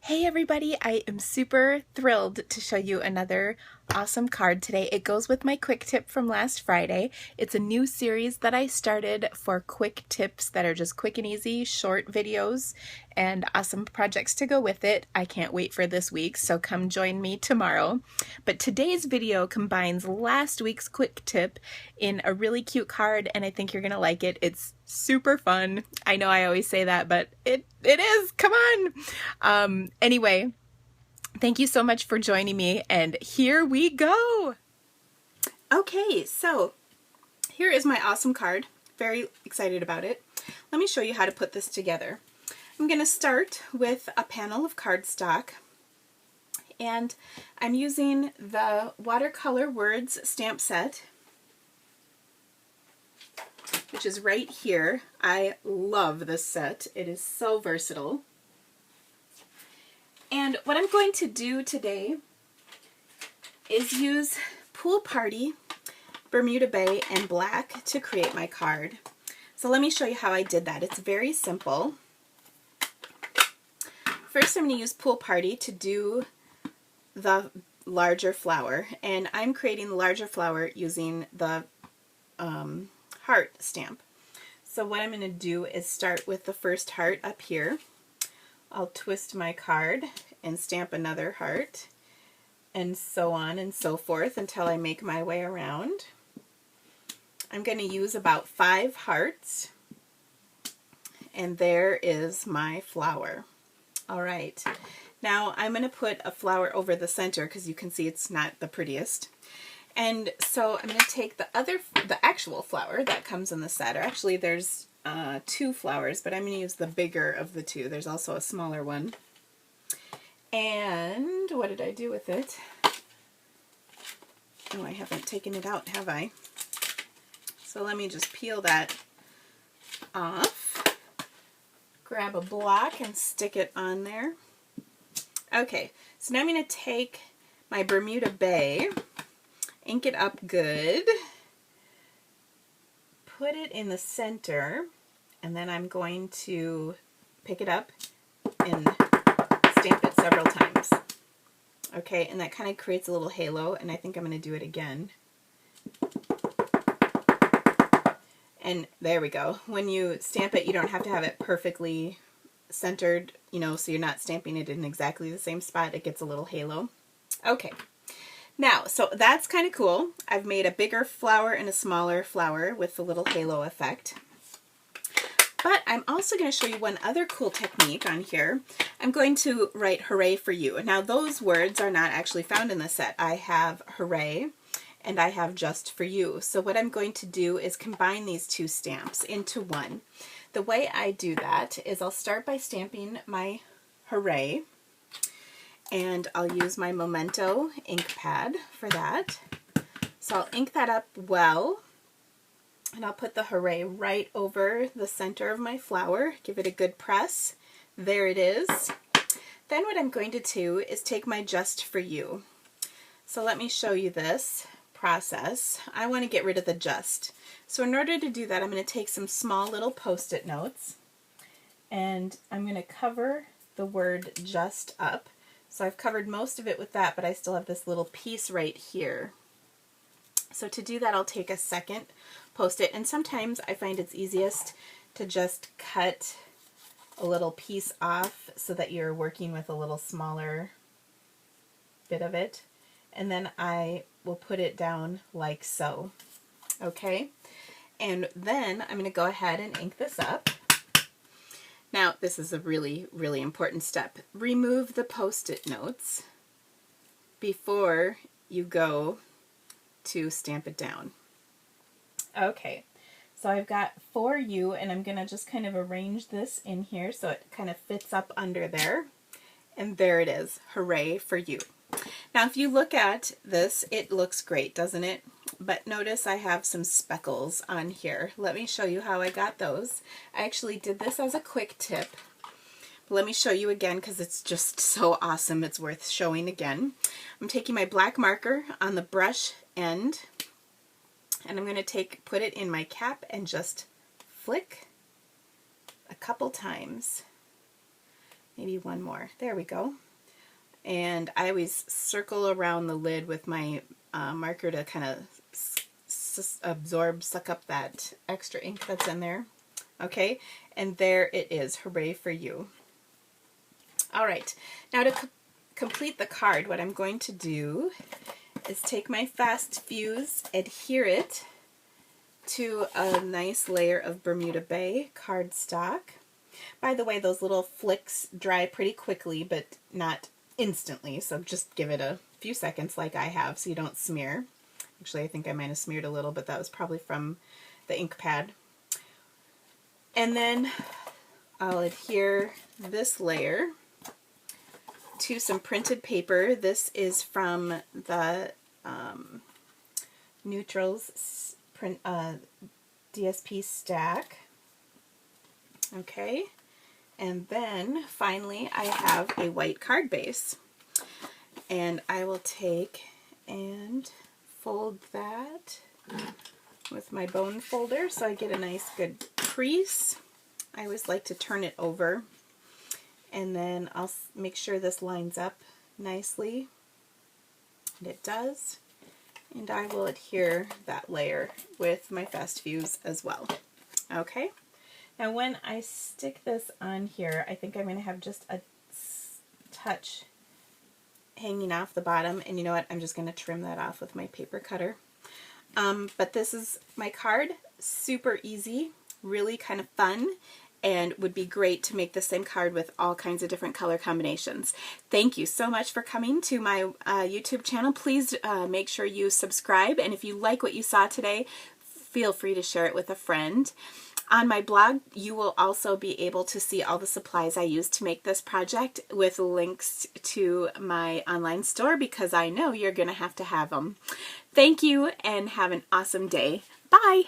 Hey everybody, I am super thrilled to show you another awesome card today. It goes with my quick tip from last Friday. It's a new series that I started for quick tips that are just quick and easy, short videos, and awesome projects to go with it. I can't wait for this week, so come join me tomorrow. But today's video combines last week's quick tip in a really cute card, and I think you're gonna like it. It's super fun. I know I always say that, but it is. Come on. Anyway, thank you so much for joining me, and here we go. Okay, so here is my awesome card. Very excited about it. Let me show you how to put this together. I'm going to start with a panel of cardstock, and I'm using the Watercolor Words stamp set, which is right here. I love this set. It is so versatile. And what I'm going to do today is use Pool Party, Bermuda Bay, and black to create my card. So let me show you how I did that. It's very simple. First, I'm going to use Pool Party to do the larger flower, and I'm creating the larger flower using the heart stamp. So what I'm going to do is start with the first heart up here. I'll twist my card and stamp another heart, and so on and so forth until I make my way around. I'm going to use about 5 hearts, and there is my flower. All right, now I'm going to put a flower over the center because you can see it's not the prettiest. And so I'm going to take the actual flower that comes in the set, or actually there's 2 flowers, but I'm going to use the bigger of the 2. There's also a smaller one. And what did I do with it? Oh, I haven't taken it out, have I? So let me just peel that off. Grab a block and stick it on there. Okay, so now I'm going to take my Bermuda Bay, ink it up good, put it in the center, and then I'm going to pick it up and stamp it several times. Okay, and that kind of creates a little halo, and I think I'm going to do it again. And there we go. When you stamp it, you don't have to have it perfectly centered, you know, so you're not stamping it in exactly the same spot. It gets a little halo. Okay. Now, so that's kind of cool. I've made a bigger flower and a smaller flower with the little halo effect. But I'm also going to show you one other cool technique on here. I'm going to write hooray for you. Now, those words are not actually found in the set. I have hooray and I have just for you. So what I'm going to do is combine these 2 stamps into one. The way I do that is I'll start by stamping my hooray, and I'll use my Memento ink pad for that. So I'll ink that up well, and I'll put the hooray right over the center of my flower. Give it a good press. There it is. Then what I'm going to do is take my just for you. So let me show you this process. I want to get rid of the just. So in order to do that, I'm going to take some small little post-it notes, and I'm going to cover the word just up. So I've covered most of it with that, but I still have this little piece right here. So to do that, I'll take a second post-it, and sometimes I find it's easiest to just cut a little piece off so that you're working with a little smaller bit of it. And then I will put it down like so. Okay? And then I'm going to go ahead and ink this up. Now, this is a really, really important step. Remove the post-it notes before you go to stamp it down. Okay, so I've got for you, and I'm going to just kind of arrange this in here so it kind of fits up under there. And there it is. Hooray for you. Now, if you look at this, it looks great, doesn't it? But notice I have some speckles on here. Let me show you how I got those. I actually did this as a quick tip. But let me show you again because it's just so awesome. It's worth showing again. I'm taking my black marker on the brush end, and I'm going to put it in my cap and just flick a couple times. maybe one more. There we go. And I always circle around the lid with my marker to kind of suck up that extra ink that's in there. Okay, and there it is. Hooray for you. All right, now to complete the card, what I'm going to do is take my Fast Fuse, adhere it to a nice layer of Bermuda Bay cardstock. By the way, those little flicks dry pretty quickly, but not instantly, so just give it a few seconds like I have so you don't smear. Actually, I think I might have smeared a little, but that was probably from the ink pad. And then I'll adhere this layer to some printed paper. This is from the Neutrals print DSP stack. Okay, and then finally I have a white card base, and I will take and fold that with my bone folder so I get a nice good crease. I always like to turn it over, and then I'll make sure this lines up nicely, and it does. And I will adhere that layer with my Fast Fuse as well. Okay, now when I stick this on here, I think I'm going to have just a touch hanging off the bottom, and you know what, I'm just going to trim that off with my paper cutter. But this is my card. Super easy, really kind of fun, and would be great to make the same card with all kinds of different color combinations. Thank you so much for coming to my YouTube channel. Please make sure you subscribe, and if you like what you saw today, feel free to share it with a friend. On my blog, you will also be able to see all the supplies I used to make this project with links to my online store, because I know you're going to have them. Thank you, and have an awesome day. Bye!